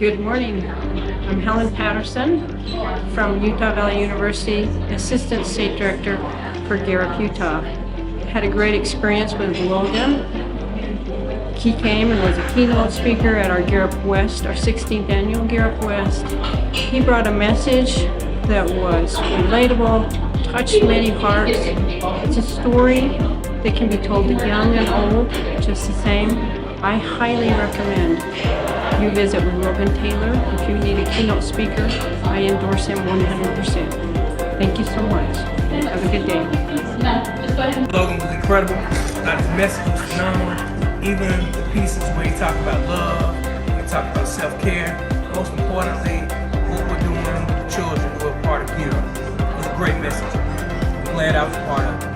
Good morning. I'm Helen Patterson from Utah Valley University, Assistant State Director for Gallup, Utah. Had a great experience with Logan. He came and was a keynote speaker at our Gallup West, our 16th annual Gallup West. He brought a message that was relatable, touched many hearts. It's a story that can be told to young and old just the same. I highly recommend you visit with Logan Taylor. If you need a keynote speaker, I endorse him 100%. Thank you so much. Have a good day. Logan was incredible. His message was phenomenal. Even the pieces where he talked about love, he talked about self-care. Most importantly, what we're doing with the children who are part of Gallup. It was a great message. I'm glad I was a part of it.